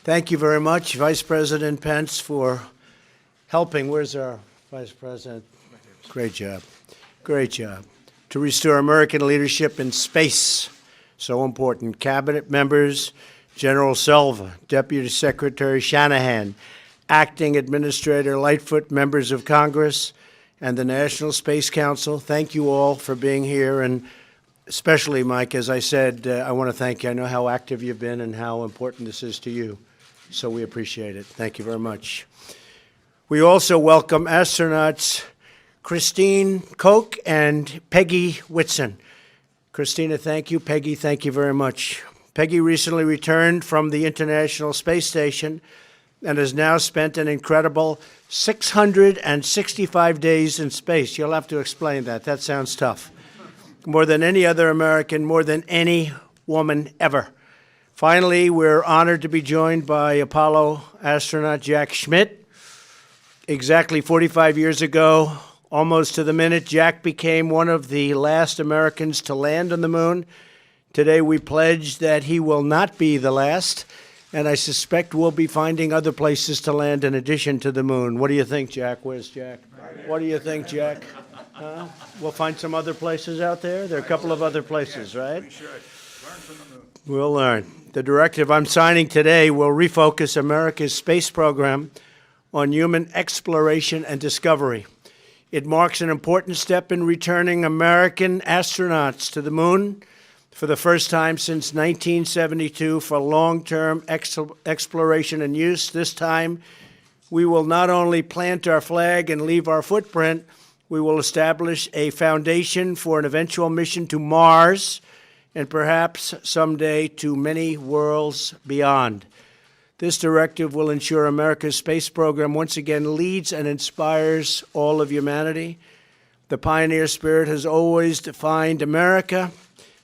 Thank you very much, Vice President Pence, for helping. Where's our Vice President? Great job. Great job. To restore American leadership in space. So important. Cabinet members, General Selva, Deputy Secretary Shanahan, Acting Administrator Lightfoot, members of Congress, and the National Space Council. Thank you all for being here, and especially, Mike, as I said, I want to thank you. I know how active you've been and how important this is to you, so we appreciate it. Thank you very much. We also welcome astronauts Christine Koch and Peggy Whitson. Christina, thank you. Peggy, thank you very much. Peggy recently returned from the International Space Station and has now spent an incredible 665 days in space. You'll have to explain that. That sounds tough. More than any other American, more than any woman ever. Finally, we're honored to be joined by Apollo astronaut Jack Schmitt. Exactly 45 years ago, almost to the minute, Jack became one of the last Americans to land on the moon. Today we pledge that he will not be the last, and I suspect we'll be finding other places to land in addition to the moon. What do you think, Jack? Where's Jack? What do you think, Jack? We'll find some other places out there? There are a couple of other places, right? We should. Learn from the moon. We'll learn. The directive I'm signing today will refocus America's space program on human exploration and discovery. It marks an important step in returning American astronauts to the moon for the first time since 1972 for long-term exploration and use. This time, we will not only plant our flag and leave our footprint, we will establish a foundation for an eventual mission to Mars and perhaps someday to many worlds beyond. This directive will ensure America's space program once again leads and inspires all of humanity. The pioneer spirit has always defined America,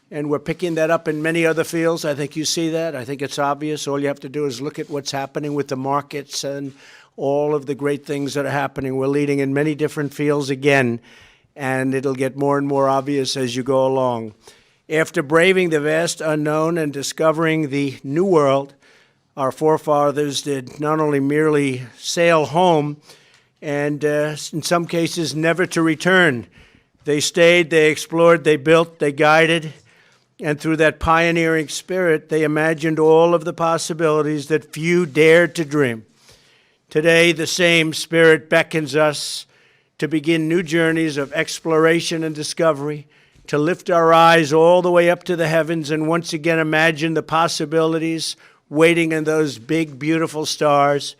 and we're picking that up in many other fields. I think you see that. I think it's obvious. All you have to do is look at what's happening with the markets and all of the great things that are happening. We're leading in many different fields again, and it'll get more and more obvious as you go along. After braving the vast unknown and discovering the new world, our forefathers did not only merely sail home and, in some cases, never to return. They stayed, they explored, they built, they guided, and through that pioneering spirit, they imagined all of the possibilities that few dared to dream. Today, the same spirit beckons us to begin new journeys of exploration and discovery, to lift our eyes all the way up to the heavens and once again imagine the possibilities waiting in those big, beautiful stars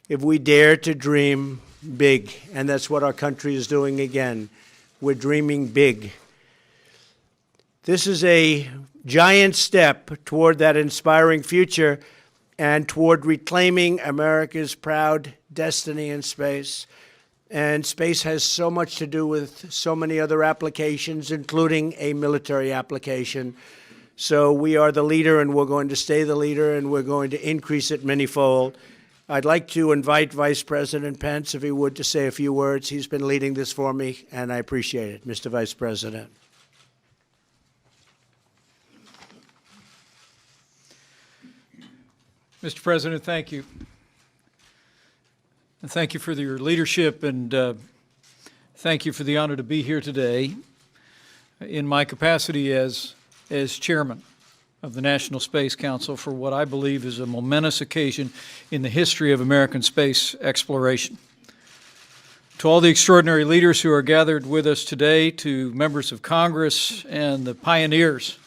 if we dare to dream big. And that's what our country is doing again. We're dreaming big. This is a giant step toward that inspiring future and toward reclaiming America's proud destiny in space. And space has so much to do with so many other applications, including a military application. So we are the leader, and we're going to stay the leader, and we're going to increase it manyfold. I'd like to invite Vice President Pence, if he would, to say a few words. He's been leading this for me, and I appreciate it. Mr. Vice President. Mr. President, thank you. And thank you for your leadership, and thank you for the honor to be here today in my capacity as chairman of the National Space Council for what I believe is a momentous occasion in the history of American space exploration. To all the extraordinary leaders who are gathered with us today, to members of Congress and the pioneers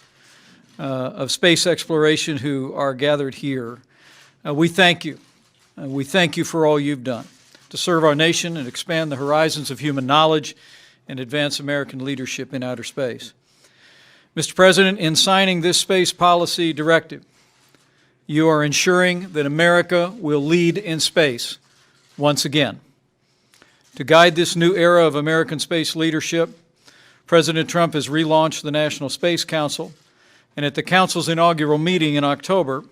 of space exploration who are gathered here, we thank you. We thank you for all you've done to serve our nation and expand the horizons of human knowledge and advance American leadership in outer space. Mr. President, in signing this space policy directive, you are ensuring that America will lead in space once again. To guide this new era of American space leadership, President Trump has relaunched the National Space Council, and at the Council's inaugural meeting in October,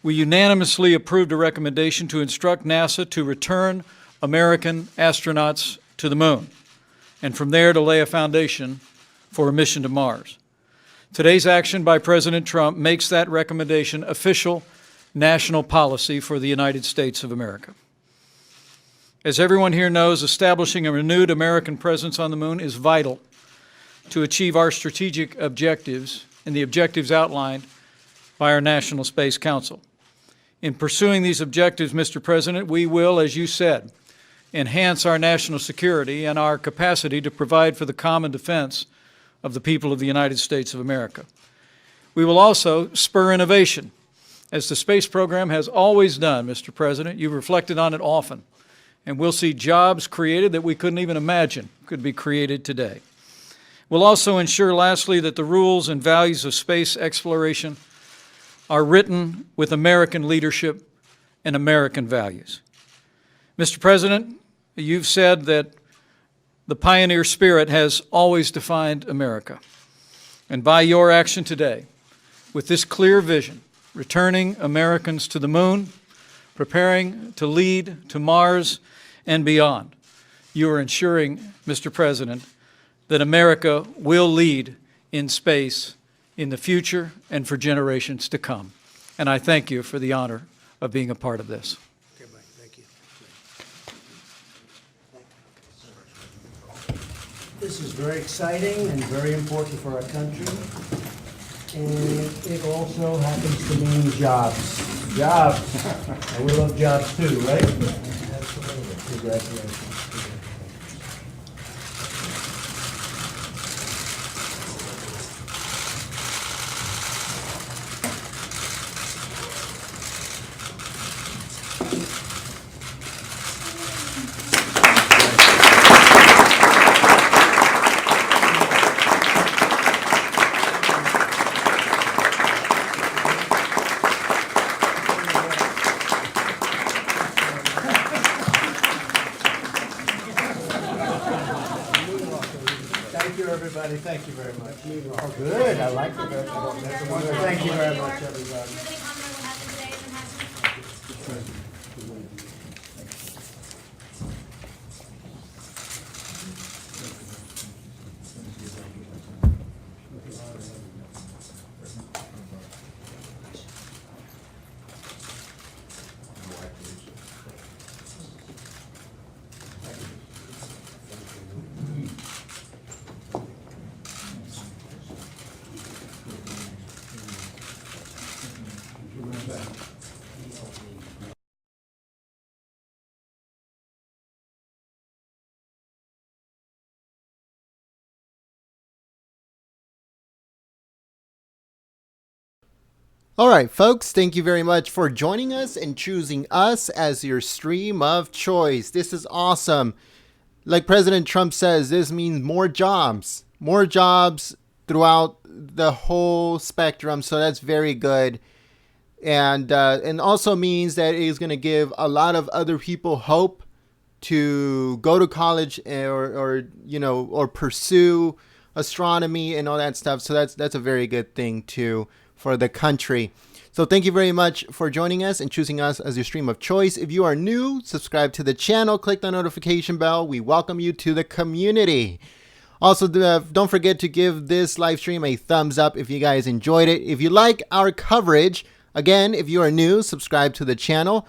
we unanimously approved a recommendation to instruct NASA to return American astronauts to the moon, and from there to lay a foundation for a mission to Mars. Today's action by President Trump makes that recommendation official national policy for the United States of America. As everyone here knows, establishing a renewed American presence on the moon is vital to achieve our strategic objectives and the objectives outlined by our National Space Council. In pursuing these objectives, Mr. President, we will, as you said, enhance our national security and our capacity to provide for the common defense of the people of the United States of America. We will also spur innovation, as the space program has always done, Mr. President. You've reflected on it often, and we'll see jobs created that we couldn't even imagine could be created today. We'll also ensure, lastly, that the rules and values of space exploration are written with American leadership and American values. Mr. President, you've said that the pioneer spirit has always defined America. And by your action today, with this clear vision, returning Americans to the moon, preparing to lead to Mars and beyond, you are ensuring, Mr. President, that America will lead in space in the future and for generations to come. And I thank you for the honor of being a part of this. Okay, Mike, thank you. This is very exciting and very important for our country. And it also happens to mean jobs. Jobs. And we love jobs too, right? Absolutely. Congratulations. Thank you, everybody. Thank you very much. Oh, good. I like it. Thank you very much, everybody. All right, folks, thank you very much for joining us and choosing us as your stream of choice. This is awesome. Like President Trump says, this means more jobs throughout the whole spectrum. So that's very good. And also means that it is going to give a lot of other people hope to go to college or pursue astronomy and all that stuff. So that's a very good thing too for the country. So thank you very much for joining us and choosing us as your stream of choice. If you are new, subscribe to the channel, click the notification bell. We welcome you to the community. Also, don't forget to give this live stream a thumbs up if you guys enjoyed it. If you like our coverage, again, if you are new, subscribe to the channel.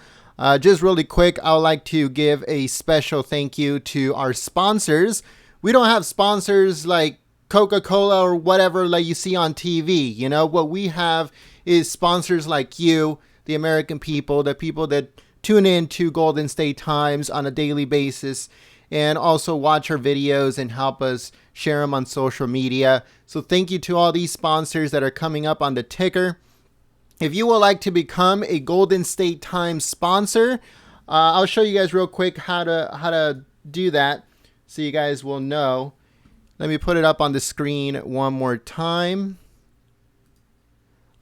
Just really quick, I would like to give a special thank you to our sponsors. We don't have sponsors like Coca-Cola or whatever like you see on TV. You know, what we have is sponsors like you, the American people, the people that tune in to Golden State Times on a daily basis and also watch our videos and help us share them on social media. So thank you to all these sponsors that are coming up on the ticker. If you would like to become a Golden State Times sponsor, I'll show you guys real quick how to do that so you guys will know. Let me put it up on the screen one more time.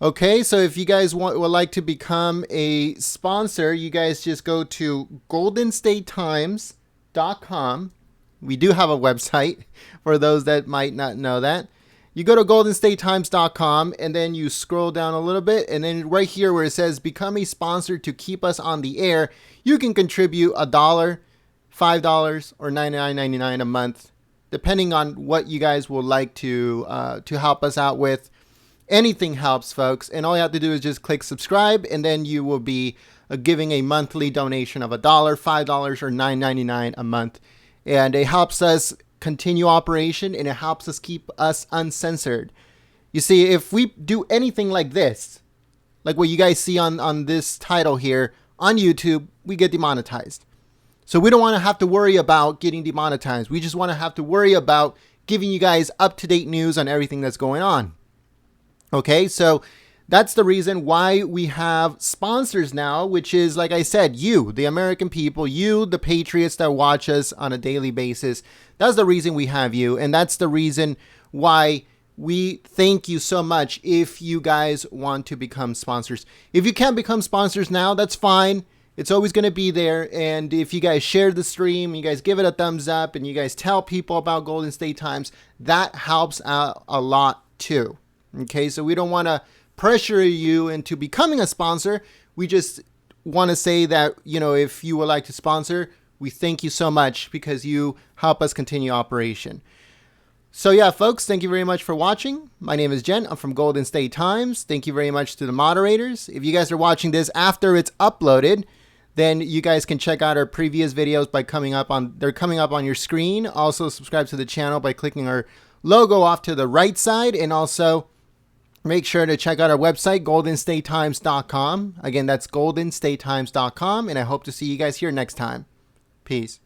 Okay, so if you guys would like to become a sponsor, you guys just go to goldenstatetimes.com. We do have a website for those that might not know that. You go to goldenstatetimes.com and then you scroll down a little bit, and then right here where it says become a sponsor to keep us on the air, you can contribute $1, $5, or $99.99 a month, depending on what you guys would like to help us out with. Anything helps, folks. And all you have to do is just click subscribe, and then you will be giving a monthly donation of $1, $5, or $9.99 a month. And it helps us continue operation, and it helps us keep us uncensored. You see, if we do anything like this, like what you guys see on this title here on YouTube, we get demonetized. So we don't want to have to worry about getting demonetized. We just want to have to worry about giving you guys up-to-date news on everything that's going on. Okay, so that's the reason why we have sponsors now, which is, like I said, you, the American people, you, the patriots that watch us on a daily basis. That's the reason we have you, and that's the reason why we thank you so much if you guys want to become sponsors. If you can't become sponsors now, that's fine. It's always going to be there. And if you guys share the stream, you guys give it a thumbs up, and you guys tell people about Golden State Times, that helps out a lot too. Okay, so we don't want to pressure you into becoming a sponsor. We just want to say that, you know, if you would like to sponsor, we thank you so much because you help us continue operation. So yeah, folks, thank you very much for watching. My name is Jen. I'm from Golden State Times. Thank you very much to the moderators. If you guys are watching this after it's uploaded, then you guys can check out our previous videos by they're coming up on your screen. Also subscribe to the channel by clicking our logo off to the right side, and also make sure to check out our website, goldenstatetimes.com. Again, that's goldenstatetimes.com, and I hope to see you guys here next time. Peace.